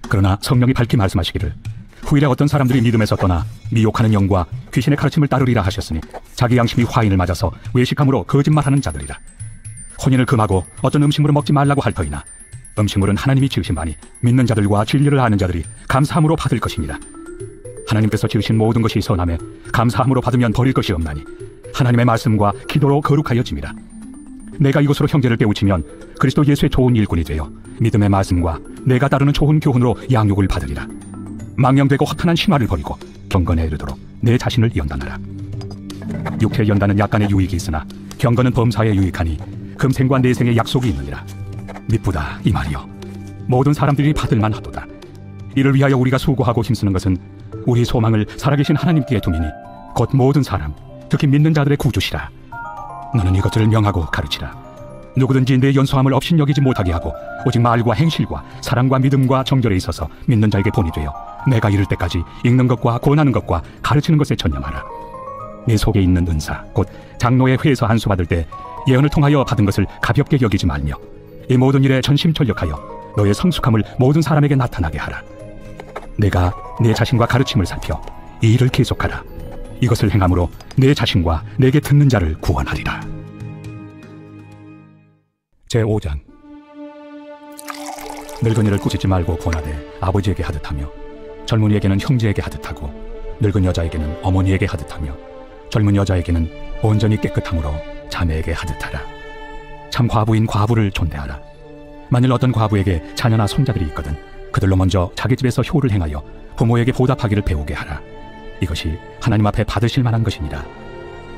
그러나 성령이 밝히 말씀하시기를 후일에 어떤 사람들이 믿음에서 떠나 미혹하는 영과 귀신의 가르침을 따르리라 하셨으니 자기 양심이 화인을 맞아서 외식함으로 거짓말하는 자들이라. 혼인을 금하고 어떤 음식물을 먹지 말라고 할 터이나 음식물은 하나님이 지으신 바니 믿는 자들과 진리를 아는 자들이 감사함으로 받을 것이니라. 하나님께서 지으신 모든 것이 선하매 감사함으로 받으면 버릴 것이 없나니 하나님의 말씀과 기도로 거룩하여짐이라. 내가 이것으로 형제를 깨우치면 그리스도 예수의 좋은 일꾼이 되어 믿음의 말씀과 내가 따르는 좋은 교훈으로 양육을 받으리라. 망령되고 허탄한 신화를 버리고 경건에 이르도록 내 자신을 연단하라. 육체의 연단은 약간의 유익이 있으나 경건은 범사에 유익하니 금생과 내생의 약속이 있느니라. 미쁘다 이 말이여. 모든 사람들이 받을만 하도다. 이를 위하여 우리가 수고하고 힘쓰는 것은 우리 소망을 살아계신 하나님께 두미니 곧 모든 사람, 특히 믿는 자들의 구주시라. 너는 이것들을 명하고 가르치라. 누구든지 내 연소함을 업신여기지 못하게 하고 오직 말과 행실과 사랑과 믿음과 정결에 있어서 믿는 자에게 본이 되어 내가 이를 때까지 읽는 것과 권하는 것과 가르치는 것에 전념하라. 내 속에 있는 은사 곧 장로의 회에서 안수 받을 때 예언을 통하여 받은 것을 가볍게 여기지 말며 이 모든 일에 전심전력하여 너의 성숙함을 모든 사람에게 나타나게 하라. 내가 내 자신과 가르침을 살펴 이 일을 계속하라. 이것을 행함으로 내 자신과 내게 듣는 자를 구원하리라. 제5장. 늙은이를 꾸짖지 말고 권하되 아버지에게 하듯하며 젊은이에게는 형제에게 하듯하고 늙은 여자에게는 어머니에게 하듯하며 젊은 여자에게는 온전히 깨끗함으로 자매에게 하듯하라. 참 과부인 과부를 존대하라. 만일 어떤 과부에게 자녀나 손자들이 있거든 그들로 먼저 자기 집에서 효를 행하여 부모에게 보답하기를 배우게 하라. 이것이 하나님 앞에 받으실 만한 것이니라.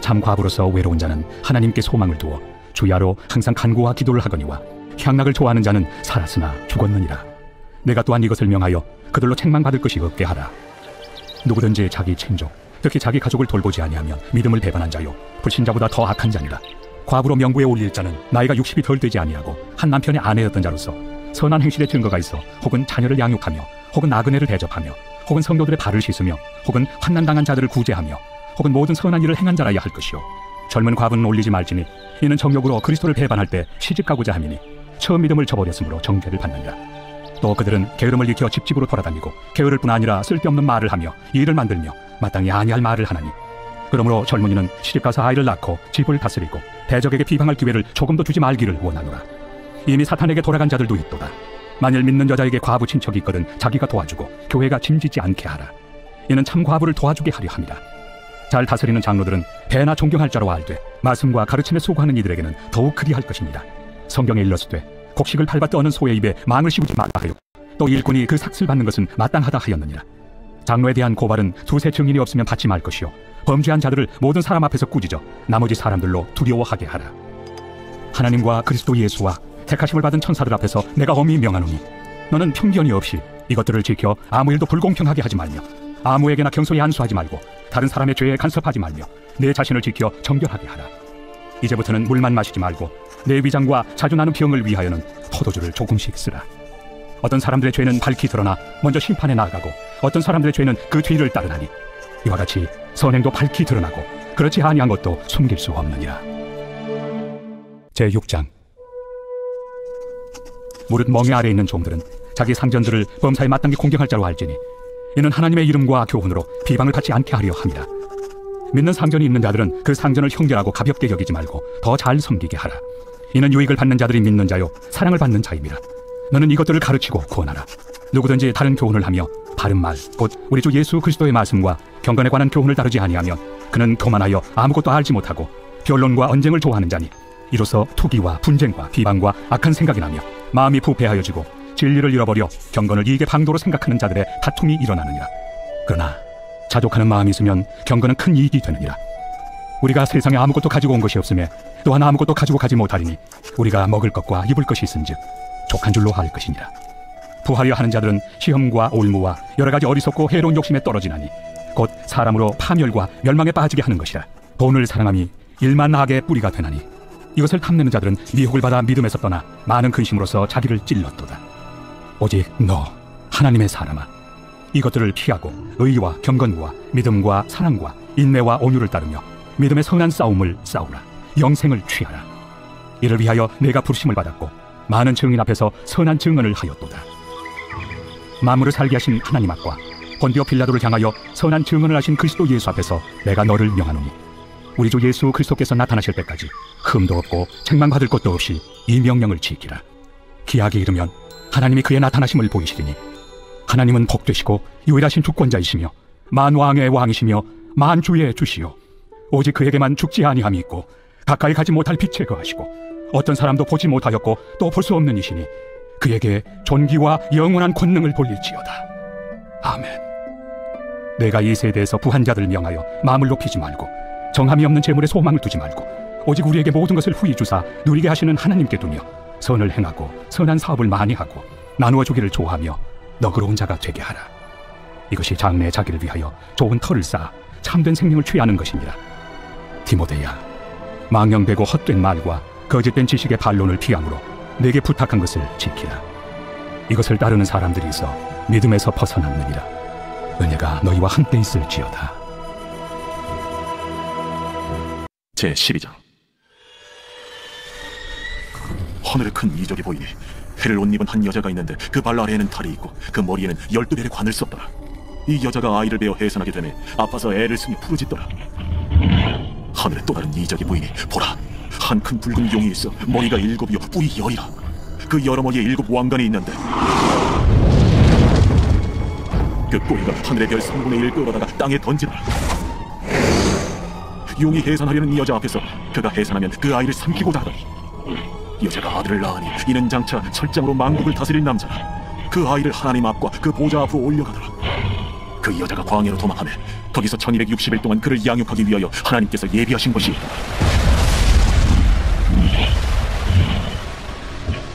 참 과부로서 외로운 자는 하나님께 소망을 두어 주야로 항상 간구와 기도를 하거니와 향락을 좋아하는 자는 살았으나 죽었느니라. 내가 또한 이것을 명하여 그들로 책망받을 것이 없게 하라. 누구든지 자기 친족, 특히 자기 가족을 돌보지 아니하면 믿음을 배반한 자요 불신자보다 더 악한 자니라. 과부로 명부에 올릴 자는 나이가 60이 덜 되지 아니하고 한 남편의 아내였던 자로서 선한 행실의 증거가 있어 혹은 자녀를 양육하며 혹은 나그네를 대접하며 혹은 성도들의 발을 씻으며 혹은 환난당한 자들을 구제하며 혹은 모든 선한 일을 행한 자라야 할 것이요 젊은 과부는 올리지 말지니 이는 정욕으로 그리스도를 배반할 때 시집가고자 함이니 처음 믿음을 저버렸으므로 정죄를 받느니라. 또 그들은 게으름을 익혀 집집으로 돌아다니고 게으를 뿐 아니라 쓸데없는 말을 하며 일을 만들며 마땅히 아니할 말을 하나니 그러므로 젊은이는 시집가서 아이를 낳고 집을 다스리고 대적에게 비방할 기회를 조금도 주지 말기를 원하노라. 이미 사탄에게 돌아간 자들도 있도다. 만일 믿는 여자에게 과부 친척이 있거든 자기가 도와주고 교회가 짐지지 않게 하라. 이는 참 과부를 도와주게 하려 함이라. 잘 다스리는 장로들은 배나 존경할 자로 알되 말씀과 가르침에 수고하는 이들에게는 더욱 그리할 것입니다. 성경에 일렀으되 곡식을 밟아 떠는 소의 입에 망을 씌우지 말라 하였고 또 일꾼이 그 삭슬 받는 것은 마땅하다 하였느니라. 장로에 대한 고발은 두세 증인이 없으면 받지 말 것이요 범죄한 자들을 모든 사람 앞에서 꾸짖어 나머지 사람들로 두려워하게 하라. 하나님과 그리스도 예수와 택하심을 받은 천사들 앞에서 내가 엄히 명하노니 너는 편견이 없이 이것들을 지켜 아무 일도 불공평하게 하지 말며 아무에게나 경솔히 안수하지 말고 다른 사람의 죄에 간섭하지 말며 내 자신을 지켜 정결하게 하라. 이제부터는 물만 마시지 말고 내 위장과 자주 나는 병을 위하여는 포도주를 조금씩 쓰라. 어떤 사람들의 죄는 밝히 드러나 먼저 심판에 나아가고 어떤 사람들의 죄는 그 뒤를 따르나니 이와 같이 선행도 밝히 드러나고 그렇지 아니한 것도 숨길 수 없느니라. 제6장. 무릇 멍에 아래 있는 종들은 자기 상전들을 범사에 마땅히 공경할 자로 알지니 이는 하나님의 이름과 교훈으로 비방을 받지 않게 하려 함이라. 믿는 상전이 있는 자들은 그 상전을 형제라고 가볍게 여기지 말고 더 잘 섬기게 하라. 이는 유익을 받는 자들이 믿는 자요 사랑을 받는 자임이라. 너는 이것들을 가르치고 구원하라. 누구든지 다른 교훈을 하며 바른 말 곧 우리 주 예수 그리스도의 말씀과 경건에 관한 교훈을 다루지 아니하면 그는 교만하여 아무것도 알지 못하고 변론과 언쟁을 좋아하는 자니 이로써 투기와 분쟁과 비방과 악한 생각이 나며 마음이 부패하여지고 진리를 잃어버려 경건을 이익의 방도로 생각하는 자들의 다툼이 일어나느니라. 그러나 자족하는 마음이 있으면 경건은 큰 이익이 되느니라. 우리가 세상에 아무것도 가지고 온 것이 없으며 또한 아무것도 가지고 가지 못하리니 우리가 먹을 것과 입을 것이 있은즉 족한 줄로 할 것이니라. 부하려 하는 자들은 시험과 올무와 여러 가지 어리석고 해로운 욕심에 떨어지나니 곧 사람으로 파멸과 멸망에 빠지게 하는 것이라. 돈을 사랑함이 일만 악의 뿌리가 되나니 이것을 탐내는 자들은 미혹을 받아 믿음에서 떠나 많은 근심으로써 자기를 찔렀도다. 오직 너 하나님의 사람아, 이것들을 피하고 의와 경건과 믿음과 사랑과 인내와 온유를 따르며 믿음의 선한 싸움을 싸우라. 영생을 취하라. 이를 위하여 내가 부르심을 받았고 많은 증인 앞에서 선한 증언을 하였도다. 만물을 살게 하신 하나님 앞과 본디오 빌라도를 향하여 선한 증언을 하신 그리스도 예수 앞에서 내가 너를 명하노니 우리 주 예수 그리스도께서 나타나실 때까지 흠도 없고 책망받을 것도 없이 이 명령을 지키라. 기약이 이르면 하나님이 그의 나타나심을 보이시리니 하나님은 복되시고 유일하신 주권자이시며 만왕의 왕이시며 만주의 주시요 오직 그에게만 죽지 아니함이 있고 가까이 가지 못할 빛에 거하시고 어떤 사람도 보지 못하였고 또 볼 수 없는 이시니 그에게 존귀와 영원한 권능을 돌릴지어다. 아멘. 내가 이 세대에서 부한 자들을 명하여 마음을 높이지 말고 정함이 없는 재물에 소망을 두지 말고 오직 우리에게 모든 것을 후히 주사 누리게 하시는 하나님께 두며 선을 행하고 선한 사업을 많이 하고 나누어 주기를 좋아하며 너그러운 자가 되게 하라. 이것이 장래의 자기를 위하여 좋은 터를 쌓아 참된 생명을 취하는 것이니라. 디모데야, 망령되고 헛된 말과 거짓된 지식의 반론을 피함으로 내게 부탁한 것을 지키라. 이것을 따르는 사람들이 있어 믿음에서 벗어났느니라. 은혜가 너희와 함께 있을지어다. 제12장. 하늘에 큰 이적이 보이니 해를 옷 입은 한 여자가 있는데 그 발 아래에는 달이 있고 그 머리에는 12별의 관을 썼더라. 이 여자가 아이를 베어 해산하게 되매 아파서 애를 쓰니 부르짖더라. 하늘에 또 다른 이적이 보이니 보라, 한 큰 붉은 용이 있어 머리가 7이요 뿔이 10이라. 그 여러 머리에 7 왕관이 있는데 그 꼬리가 하늘의 별 3분의 1 끌어다가 땅에 던지더라. 용이 해산하려는 이 여자 앞에서 그가 해산하면 그 아이를 삼키고자 하더니 여자가 아들을 낳으니 이는 장차 철장으로 만국을 다스릴 남자라. 그 아이를 하나님 앞과 그 보좌 앞으로 올려가더라. 그 여자가 광야로 도망하며 거기서 1260일 동안 그를 양육하기 위하여 하나님께서 예비하신 것이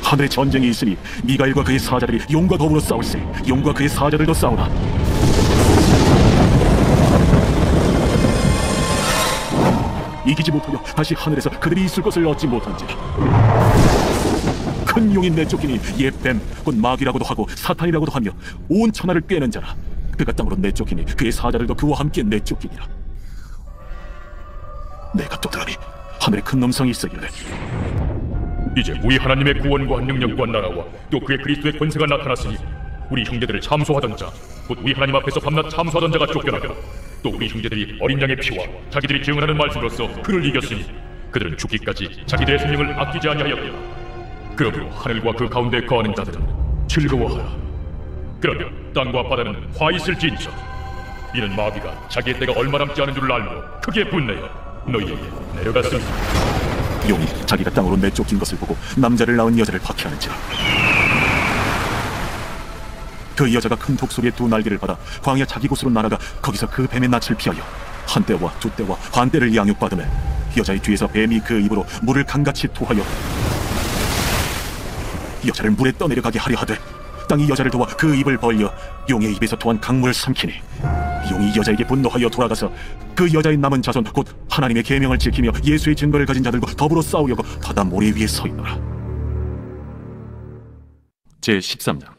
하늘에 전쟁이 있으니 미가엘과 그의 사자들이 용과 더불어 싸울세. 용과 그의 사자들도 싸우나 이기지 못하여 다시 하늘에서 그들이 있을 것을 얻지 못한지라. 큰 용이 내쫓기니 옛 뱀 곧 마귀라고도 하고 사탄이라고도 하며 온 천하를 꿰는 자라. 그가 땅으로 내쫓기니 그의 사자들도 그와 함께 내쫓기니라. 내가 또 들으니 하늘에 큰 음성이 있어 이르되 이제 우리 하나님의 구원과 능력과 나라와 또 그의 그리스도의 권세가 나타났으니 우리 형제들을 참소하던 자 곧 우리 하나님 앞에서 밤낮 참소하던 자가 쫓겨나고 또 우리 형제들이 어린 양의 피와 자기들이 증언하는 말씀으로써 그를 이겼으니 그들은 죽기까지 자기들의 생명을 아끼지 아니하였다. 그러므로 하늘과 그 가운데 거하는 자들은 즐거워하라. 그러면 땅과 바다는 화 있을지인저 이는 마귀가 자기의 때가 얼마 남지 않은 줄 알므로 크게 분내어 너희에게 내려갔으니 용이 자기가 땅으로 내쫓긴 것을 보고 남자를 낳은 여자를 박해하는지라. 그 여자가 큰 독소리의 2 날개를 받아 광야 자기 곳으로 날아가 거기서 그 뱀의 낯을 피하여 한 때와 2 때와 반 때를 양육받으며 여자의 뒤에서 뱀이 그 입으로 물을 강같이 토하여 여자를 물에 떠내려가게 하려 하되 땅이 여자를 도와 그 입을 벌려 용의 입에서 토한 강물을 삼키니 용이 여자에게 분노하여 돌아가서 그 여자의 남은 자손 곧 하나님의 계명을 지키며 예수의 증거를 가진 자들과 더불어 싸우려고 바다 모래 위에 서 있노라. 제13장.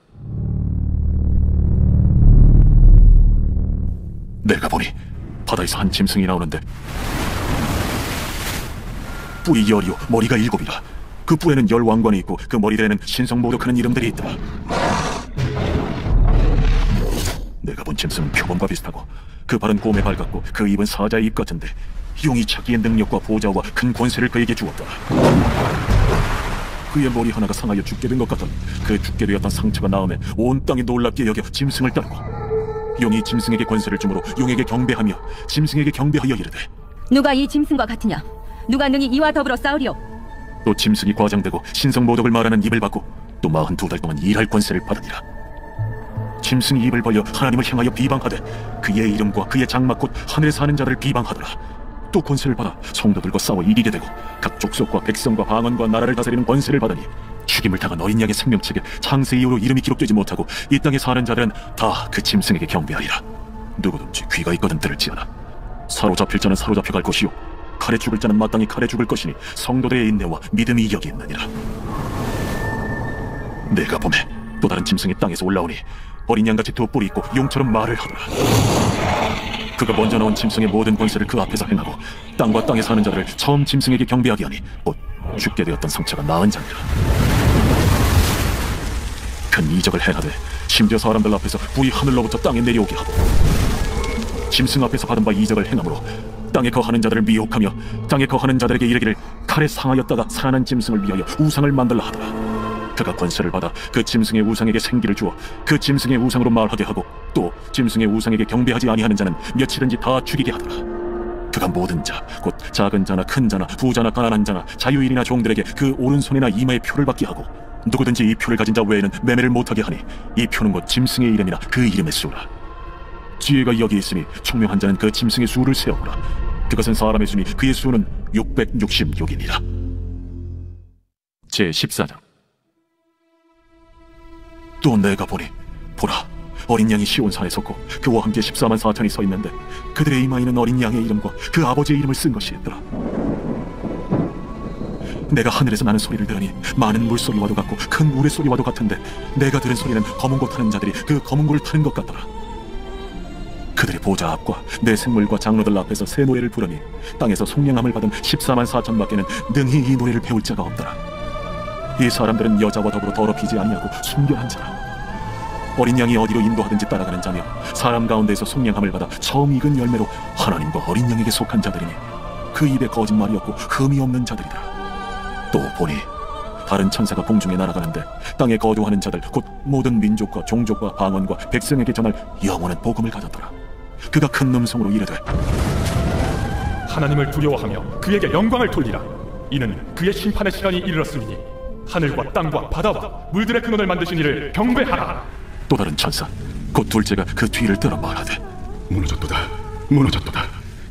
내가 보니 바다에서 한 짐승이 나오는데 뿔이 10이요 머리가 7이라. 그 뿔에는 10 왕관이 있고 그 머리들에는 신성모독하는 이름들이 있더라. 내가 본 짐승은 표범과 비슷하고 그 발은 곰의 발 같고 그 입은 사자의 입 같은데 용이 자기의 능력과 보좌와 큰 권세를 그에게 주었더라. 그의 머리 하나가 상하여 죽게 된 것 같더니 그 죽게 되었던 상처가 나음에 온 땅이 놀랍게 여겨 짐승을 따르고 용이 짐승에게 권세를 주므로 용에게 경배하며 짐승에게 경배하여 이르되 누가 이 짐승과 같으냐? 누가 능히 이와 더불어 싸우리요? 또 짐승이 과장되고 신성모독을 말하는 입을 받고 또 42달 동안 일할 권세를 받으니라. 짐승이 입을 벌려 하나님을 향하여 비방하되 그의 이름과 그의 장막 곧 하늘에 사는 자들을 비방하더라. 또 권세를 받아 성도들과 싸워 이기게 되고 각 족속과 백성과 방언과 나라를 다스리는 권세를 받으니 죽임을 당한 어린 양의 생명책에 창세 이후로 이름이 기록되지 못하고 이 땅에 사는 자들은 다 그 짐승에게 경배하리라. 누구든지 귀가 있거든 들을지어다. 사로잡힐 자는 사로잡혀갈 것이요 칼에 죽을 자는 마땅히 칼에 죽을 것이니 성도들의 인내와 믿음이 여기 있느니라. 내가 보매 또 다른 짐승이 땅에서 올라오니 어린 양같이 2 뿔이 있고 용처럼 말을 하더라. 그가 먼저 나온 짐승의 모든 권세를 그 앞에서 행하고 땅과 땅에 사는 자들을 처음 짐승에게 경배하게 하니 곧 죽게 되었던 상처가 나은 자니라. 큰 이적을 행하되 심지어 사람들 앞에서 불이 하늘로부터 땅에 내려오게 하고 짐승 앞에서 받은 바 이적을 행함으로 땅에 거하는 자들을 미혹하며 땅에 거하는 자들에게 이르기를 칼에 상하였다가 살아난 짐승을 위하여 우상을 만들라 하더라. 그가 권세를 받아 그 짐승의 우상에게 생기를 주어 그 짐승의 우상으로 말하게 하고 또 짐승의 우상에게 경배하지 아니하는 자는 며칠든지 다 죽이게 하더라. 그가 모든 자, 곧 작은 자나 큰 자나 부자나 가난한 자나 자유인이나 종들에게 그 오른손이나 이마에 표를 받게 하고 누구든지 이 표를 가진 자 외에는 매매를 못하게 하니 이 표는 곧 짐승의 이름이나 그 이름의 수라. 지혜가 여기 있으니 총명한 자는 그 짐승의 수를 세어보라. 그것은 사람의 수니 그의 수는 666이니라. 제14장. 또 내가 보니 보라, 어린 양이 시온산에 섰고 그와 함께 14만 4천이 서 있는데 그들의 이마에는 어린 양의 이름과 그 아버지의 이름을 쓴 것이 있더라. 내가 하늘에서 나는 소리를 들으니 많은 물소리와도 같고 큰 우레 소리와도 같은데 내가 들은 소리는 검은 고 타는 자들이 그 검은 고를 타는 것 같더라. 그들이 보좌 앞과 내 생물과 장로들 앞에서 새 노래를 부르니 땅에서 속량함을 받은 14만 4천 밖에는 능히 이 노래를 배울 자가 없더라. 이 사람들은 여자와 더불어 더럽히지 아니하고 순결한 자라. 어린 양이 어디로 인도하든지 따라가는 자며 사람 가운데에서 속량함을 받아 처음 익은 열매로 하나님과 어린 양에게 속한 자들이니 그 입에 거짓말이 없고 흠이 없는 자들이더라. 또 보니 다른 천사가 공중에 날아가는데 땅에 거주하는 자들 곧 모든 민족과 종족과 방언과 백성에게 전할 영원한 복음을 가졌더라. 그가 큰 음성으로 이르되 하나님을 두려워하며 그에게 영광을 돌리라. 이는 그의 심판의 시간이 이르렀으니 하늘과 땅과 바다와 물들의 근원을 만드신 이를 경배하라. 또 다른 천사 곧 둘째가 그 뒤를 따라 말하되 무너졌도다, 무너졌도다.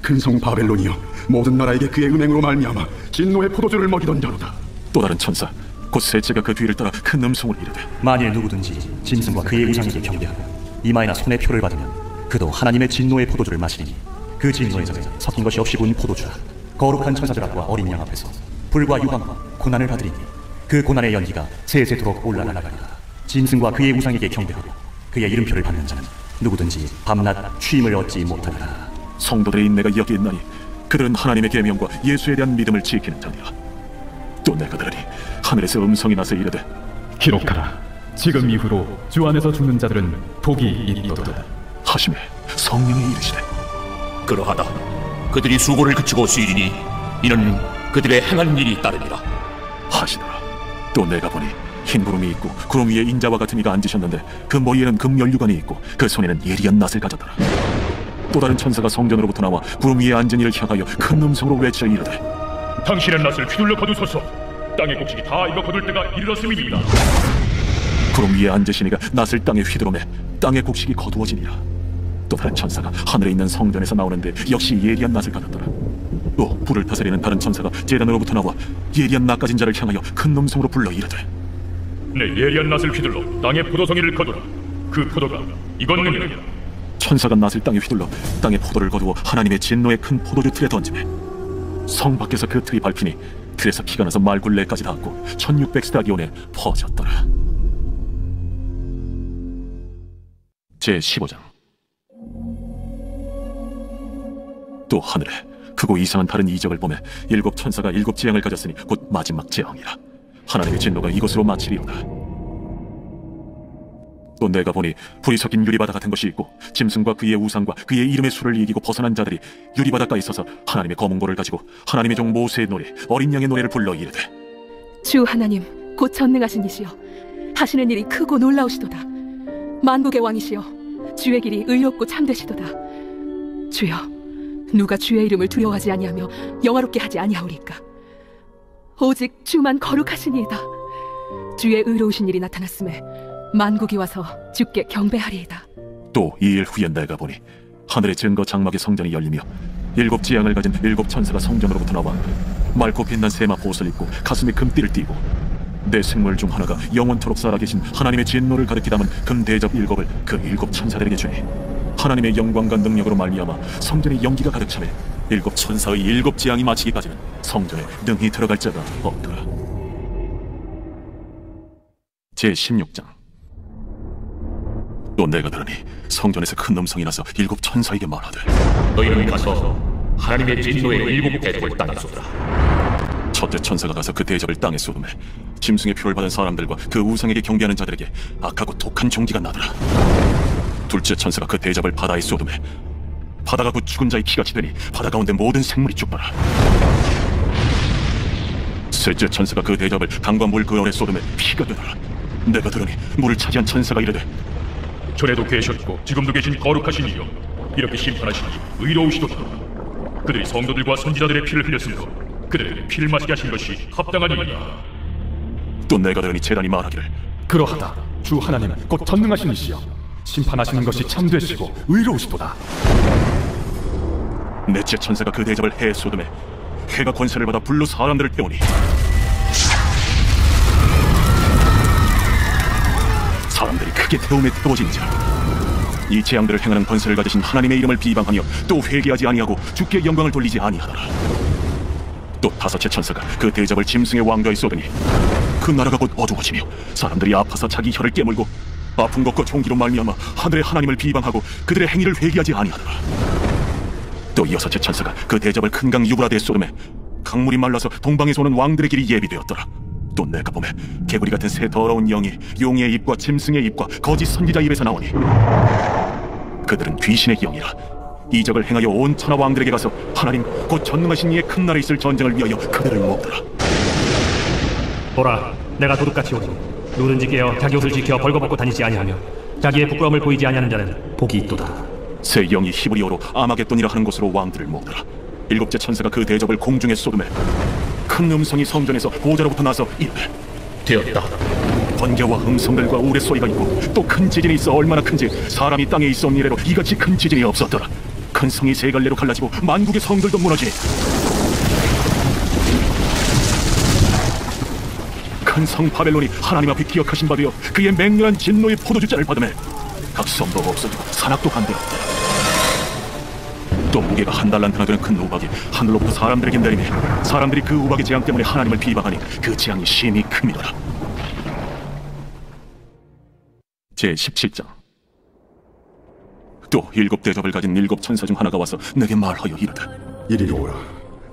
큰 성 바벨론이여, 모든 나라에게 그의 은행으로 말미암아 진노의 포도주를 먹이던 자로다. 또 다른 천사 곧 셋째가 그 뒤를 따라 큰 음성으로 이르되 만일 누구든지 짐승과 그의 우상에게 경배하고 이마에나 손에 표를 받으면 그도 하나님의 진노의 포도주를 마시리니 그 진노의 잔은 섞인 것이 없이 분 포도주라. 거룩한 천사들 앞과 어린 양 앞에서 불과 유황과 고난을 받으리니 그 고난의 연기가 세세토록 올라가리라. 짐승과 그의 우상에게 경배하고 그의 이름표를 받는 자는 누구든지 밤낮 쉼을 얻지 못하리라. 성도들의 인내가 여기 있나니 그들은 하나님의 계명과 예수에 대한 믿음을 지키는 자니라. 또 내가 들으니 하늘에서 음성이 나서 이르되 기록하라. 지금 이후로 주 안에서 죽는 자들은 복이 있도다 하시매 성령이 이르시되 그러하다. 그들이 수고를 그치고 쉬리니 이는 그들의 행한 일이 따르니라 하시더라. 또 내가 보니 흰 구름이 있고 구름 위에 인자와 같은 이가 앉으셨는데 그 머리에는 금연류관이 있고 그 손에는 예리한 낫을 가졌더라. 또 다른 천사가 성전으로부터 나와 구름 위에 앉은 이를 향하여 큰 음성으로 외쳐 이르되 당신의 낫을 휘둘러 거두소서. 땅의 곡식이 다 익어 거둘 때가 이르렀음이니이다. 구름 위에 앉으시니가 낫을 땅에 휘두르매 땅의 곡식이 거두어지니라. 또 다른 천사가 하늘에 있는 성전에서 나오는데 역시 예리한 낫을 가졌더라. 또 불을 다스리는 다른 천사가 제단으로부터 나와 예리한 낫 가진 자를 향하여 큰 음성으로 불러 이르되 내 예리한 낫을 휘둘러 땅의 포도송이를 거두라. 그 포도가 익었느니라. 천사가 낫을 땅에 휘둘러 땅의 포도를 거두어 하나님의 진노의 큰 포도주 틀에 던지매 성 밖에서 그 틀이 밟히니 틀에서 피가 나서 말굴레까지 닿았고 1600스타디온에 퍼졌더라. 제15장. 또 하늘에 크고 이상한 다른 이적을 보매 일곱 천사가 일곱 재앙을 가졌으니 곧 마지막 재앙이라. 하나님의 진노가 이것으로 마치리로다. 또 내가 보니 불이 섞인 유리바다 같은 것이 있고 짐승과 그의 우상과 그의 이름의 수를 이기고 벗어난 자들이 유리바닷가에 있어서 하나님의 검은 고를 가지고 하나님의 종 모세의 노래 어린 양의 노래를 불러 이르되 주 하나님 곧 전능하신 이시여, 하시는 일이 크고 놀라우시도다. 만국의 왕이시여, 주의 길이 의롭고 참되시도다. 주여, 누가 주의 이름을 두려워하지 아니하며 영화롭게 하지 아니하오리까. 오직 주만 거룩하시니이다. 주의 의로우신 일이 나타났음에 만국이 와서 주께 경배하리이다. 또 2일 후에 내가 보니 하늘의 증거 장막의 성전이 열리며 일곱 지향을 가진 일곱 천사가 성전으로부터 나와 맑고 빛난 세마포 옷을 입고 가슴에 금띠를 띠고 내 생물 중 하나가 영원토록 살아계신 하나님의 진노를 가득히 담은 금 대접 일곱을 그 일곱 천사들에게 주니 하나님의 영광과 능력으로 말미암아 성전에 연기가 가득 차매 일곱 천사의 일곱 지향이 마치기까지는 성전에 능히 들어갈 자가 없더라. 제16장. 또 내가 들으니 성전에서 큰 음성이 나서 일곱 천사에게 말하되 너희는 가서 하나님의 진노의 일곱 대접을 땅에 쏟으라. 첫째 천사가 가서 그 대접을 땅에 쏟음에 짐승의 표를 받은 사람들과 그 우상에게 경배하는 자들에게 악하고 독한 종기가 나더라. 둘째 천사가 그 대접을 바다에 쏟음에 바다가 곧 죽은 자의 피같이 되니 바다 가운데 모든 생물이 죽더라. 셋째 천사가 그 대접을 강과 물 그 아래 쏟음에 피가 되더라. 내가 들으니 물을 차지한 천사가 이르되, 전에도 계셨고 지금도 계신 거룩하신 이여, 이렇게 심판하시니 의로우시도다. 그들이 성도들과 선지자들의 피를 흘렸으므로 그들에게 피를 마시게 하신 것이 합당하니이다. 또 내가 들으니 제단이 말하기를, 그러하다. 주 하나님 곧 전능하신 이시여, 심판하시는 것이 참되시고 의로우시도다. 넷째 천사가 그 대접을 해에 쏟음에 해가 권세를 받아 불로 사람들을 태우니 사람들이 크게 태움에 태워진지라. 이 재앙들을 행하는 권세를 가지신 하나님의 이름을 비방하며 또 회개하지 아니하고 주께 영광을 돌리지 아니하더라. 또 다섯째 천사가 그 대접을 짐승의 왕좌에 쏟으니 그 나라가 곧 어두워지며 사람들이 아파서 자기 혀를 깨물고 아픈 것과 종기로 말미암아 하늘의 하나님을 비방하고 그들의 행위를 회개하지 아니하더라. 또 여섯째 천사가 그 대접을 큰 강 유브라데에 쏟음에 강물이 말라서 동방에서 오는 왕들의 길이 예비되었더라. 또 내가 보매 개구리 같은 새 더러운 영이 용의 입과 짐승의 입과 거짓 선지자 입에서 나오니 그들은 귀신의 영이라. 이적을 행하여 온 천하 왕들에게 가서 하나님 곧 전능하신 이의 큰 날에 있을 전쟁을 위하여 그들을 모으더라. 보라, 내가 도둑같이 오니 누구든지 깨어 자기 옷을 지켜 벌거벗고 다니지 아니하며 자기의 부끄러움을 보이지 아니하는 자는 복이 있도다. 새 영이 히브리어로 아마겟돈이라 하는 곳으로 왕들을 모으더라. 일곱째 천사가 그 대접을 공중에 쏟음에 큰 음성이 성전에서 보좌로부터 나서 이르되, 되었다. 번개와 음성들과 우레 소리가 있고 또 큰 지진이 있어 얼마나 큰지 사람이 땅에 있어온 이래로 이같이 큰 지진이 없었더라. 큰 성이 세 갈래로 갈라지고 만국의 성들도 무너지니 큰 성 바벨론이 하나님 앞에 기억하신 바 되어 그의 맹렬한 진노의 포도주자를 받으매 각 성도 없어지고 산악도 한데없더라. 또 무게가 한 달란트나 되는 큰 우박이 하늘로부터 사람들에게 내리니 사람들이 그 우박의 재앙 때문에 하나님을 비방하니 그 재앙이 심히 큼이더라. 제17장. 또 일곱 대접을 가진 일곱 천사 중 하나가 와서 내게 말하여 이르되, 이리로 오라.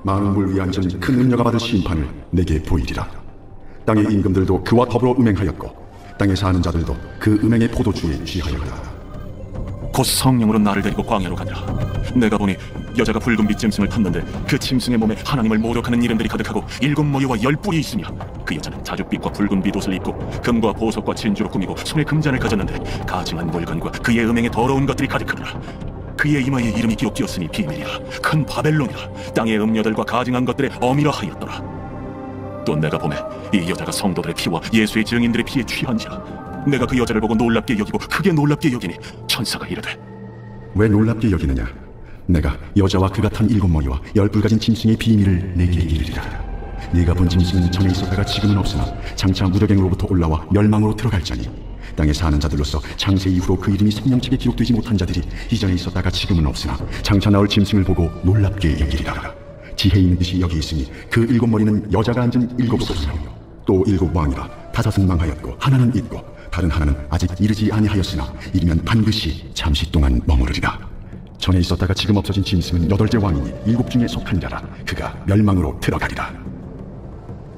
많은 물 위에 앉은 큰 음녀가 받을 심판을 내게 보이리라. 땅의 임금들도 그와 더불어 음행하였고 땅에 사는 자들도 그 음행의 포도주에 취하였다. 곧 성령으로 나를 데리고 광야로 가니라. 내가 보니 여자가 붉은빛 짐승을 탔는데 그 짐승의 몸에 하나님을 모욕하는 이름들이 가득하고 7 모여와 10뿔이 있으며 그 여자는 자줏빛과 붉은빛 옷을 입고 금과 보석과 진주로 꾸미고 손에 금잔을 가졌는데 가증한 물건과 그의 음행에 더러운 것들이 가득하더라. 그의 이마에 이름이 기록되었으니 비밀이라. 큰 바벨론이라. 땅의 음녀들과 가증한 것들의 어미라 하였더라. 또 내가 보매 이 여자가 성도들의 피와 예수의 증인들의 피에 취한지라. 내가 그 여자를 보고 놀랍게 여기고 크게 놀랍게 여기니 천사가 이르되, 왜 놀랍게 여기느냐? 내가 여자와 그가 탄 7머리와 10뿔 가진 짐승의 비밀을 내게 이르리라. 네가 본 짐승은 전에 있었다가 지금은 없으나 장차 무더갱으로부터 올라와 멸망으로 들어갈 자니 땅에 사는 자들로서 창세 이후로 그 이름이 생명책에 기록되지 못한 자들이 이전에 있었다가 지금은 없으나 장차 나올 짐승을 보고 놀랍게 여기리라. 지혜 있는 듯이 여기 있으니 그 7머리는 여자가 앉은 7소수며 또 7 왕이라. 5은 망하였고 하나는 있고 다른 하나는 아직 이르지 아니하였으나 이르면 반드시 잠시 동안 머무르리라. 전에 있었다가 지금 없어진 짐승은 8째 왕이니 7 중에 속한 자라. 그가 멸망으로 들어가리라.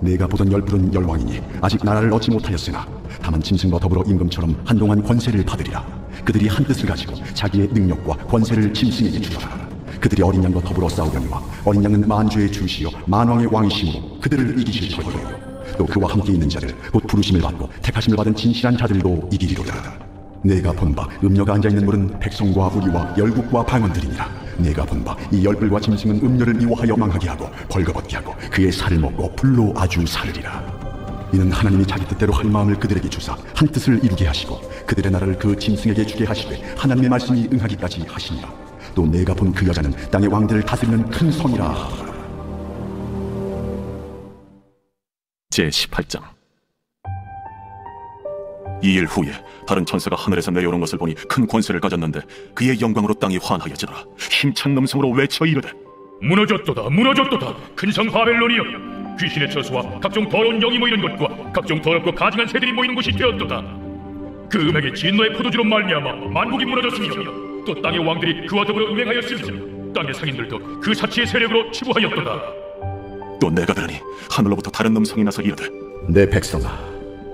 내가 보던 10뿔은 열왕이니 아직 나라를 얻지 못하였으나 다만 짐승과 더불어 임금처럼 한동안 권세를 받으리라. 그들이 한 뜻을 가지고 자기의 능력과 권세를 짐승에게 주더라. 그들이 어린 양과 더불어 싸우려니와 어린 양은 만주의 주시요 만왕의 왕이시므로 그들을 이기실 터이요. 또 그와 함께 있는 자들 곧 부르심을 받고 택하심을 받은 진실한 자들도 이기리로다. 내가 본 바 음녀가 앉아있는 물은 백성과 우리와 열국과 방언들이니라. 내가 본 바 이 10뿔과 짐승은 음녀를 미워하여 망하게 하고 벌거벗게 하고 그의 살을 먹고 불로 아주 사르리라. 이는 하나님이 자기 뜻대로 할 마음을 그들에게 주사 한 뜻을 이루게 하시고 그들의 나라를 그 짐승에게 주게 하시되 하나님의 말씀이 응하기까지 하시니라. 또 내가 본 그 여자는 땅의 왕들을 다스리는 큰 성이라. 제18장. 2일 후에 다른 천사가 하늘에서 내려오는 것을 보니 큰 권세를 가졌는데 그의 영광으로 땅이 환하여지더라. 힘찬 음성으로 외쳐 이르되, 무너졌도다, 무너졌도다. 큰 성 바벨론이여, 귀신의 처소와 각종 더러운 영이 모이는 곳과 각종 더럽고 가증한 새들이 모이는 곳이 되었도다. 그 음행의 진노의 포도주로 말미암아 만국이 무너졌으며 또 땅의 왕들이 그와 더불어 음행하였으며 땅의 상인들도 그 사치의 세력으로 치부하였도다. 또 내가 들으니 하늘로부터 다른 음성이 나서 이르되 내 백성아,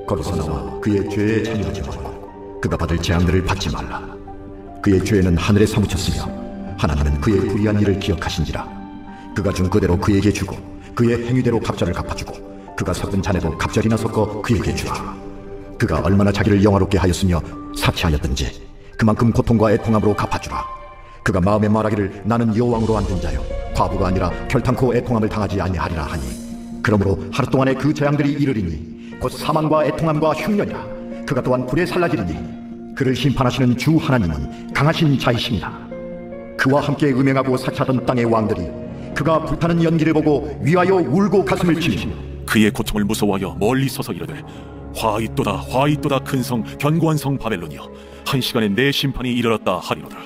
거기서 나와 그의 죄에 참여하지 말고 그가 받을 재앙들을 받지 말라. 그의 죄는 하늘에 사무쳤으며 하나님은 그의 불의한 일을 기억하신지라. 그가 준 그대로 그에게 주고 그의 행위대로 갑절을 갚아주고 그가 섞은 잔에도 갑절이나 섞어 그에게 주라. 그가 얼마나 자기를 영화롭게 하였으며 사치하였든지 그만큼 고통과 애통함으로 갚아주라. 그가 마음에 말하기를 나는 여호왕으로 앉은 자요 과부가 아니라 결탄코 애통함을 당하지 아니하리라 하니, 그러므로 하루 동안에 그 재앙들이 이르리니 곧 사망과 애통함과 흉년이라. 그가 또한 불에 살라지리니 그를 심판하시는 주 하나님은 강하신 자이시니라. 그와 함께 음행하고 사치하던 땅의 왕들이 그가 불타는 연기를 보고 위하여 울고 가슴을 치며 그의 고통을 무서워하여 멀리 서서 이르되 화 있도다 큰 성 견고한 성 바벨론이여, 한 시간에 내 심판이 이르렀다 하리로다.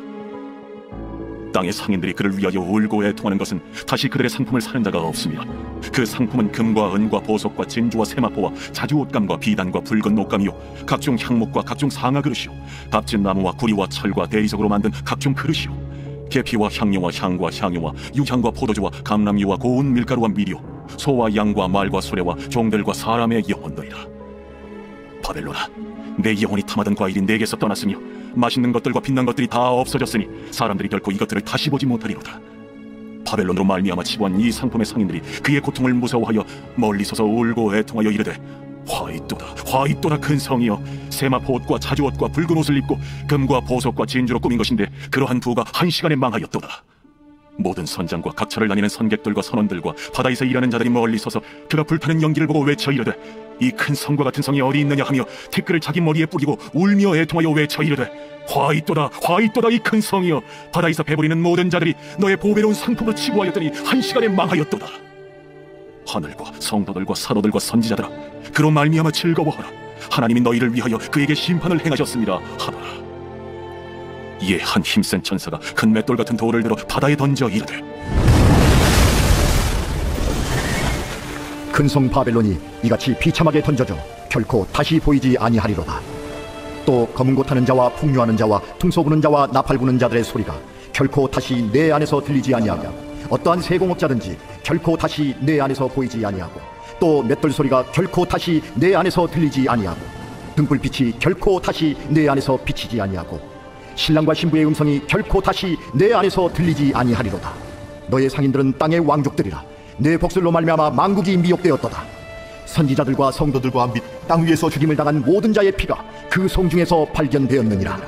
땅의 상인들이 그를 위하여 울고 애통하는 것은 다시 그들의 상품을 사는 자가 없으며, 그 상품은 금과 은과 보석과 진주와 세마포와 자주 옷감과 비단과 붉은 옷감이요 각종 향목과 각종 상아 그릇이요 값진 나무와 구리와 철과 대리석으로 만든 각종 그릇이요 계피와 향료와 향과 향유와 유향과 포도주와 감람유와 고운 밀가루와 미료, 소와 양과 말과 수레와 종들과 사람의 영혼들이라. 바벨론아, 내 영혼이 탐하던 과일이 내게서 떠났으며 맛있는 것들과 빛난 것들이 다 없어졌으니 사람들이 결코 이것들을 다시 보지 못하리로다. 바벨론으로 말미암아 치부한 이 상품의 상인들이 그의 고통을 무서워하여 멀리 서서 울고 애통하여 이르되 화 있도다 큰 성이여, 세마포 옷과 자주 옷과 붉은 옷을 입고 금과 보석과 진주로 꾸민 것인데 그러한 부가 한 시간에 망하였도다. 모든 선장과 각처를 다니는 선객들과 선원들과 바다에서 일하는 자들이 멀리 서서 그가 불타는 연기를 보고 외쳐 이르되 이 큰 성과 같은 성이 어디 있느냐 하며 티끌을 자기 머리에 뿌리고 울며 애통하여 외쳐 이르되 화 있도다 이 큰 성이여, 바다에서 배부리는 모든 자들이 너의 보배로운 상품으로 치부하였더니 한 시간에 망하였도다. 하늘과 성도들과 사도들과 선지자들아, 그로 말미암아 즐거워하라. 하나님이 너희를 위하여 그에게 심판을 행하셨습니다 하노라. 이에 한 힘센 천사가 큰 맷돌 같은 돌을 들어 바다에 던져 이르되 큰 성 바벨론이 이같이 비참하게 던져져 결코 다시 보이지 아니하리로다. 또 검은 곳 하는 자와 풍류하는 자와 퉁소 부는 자와 나팔 부는 자들의 소리가 결코 다시 내 안에서 들리지 아니하고, 어떠한 세공업자든지 결코 다시 내 안에서 보이지 아니하고, 또 맷돌 소리가 결코 다시 내 안에서 들리지 아니하고, 등불빛이 결코 다시 내 안에서 비치지 아니하고, 신랑과 신부의 음성이 결코 다시 내 안에서 들리지 아니하리로다. 너의 상인들은 땅의 왕족들이라. 내 복술로 말미암아 만국이 미혹되었도다. 선지자들과 성도들과 및 땅 위에서 죽임을 당한 모든 자의 피가 그 성 중에서 발견되었느니라.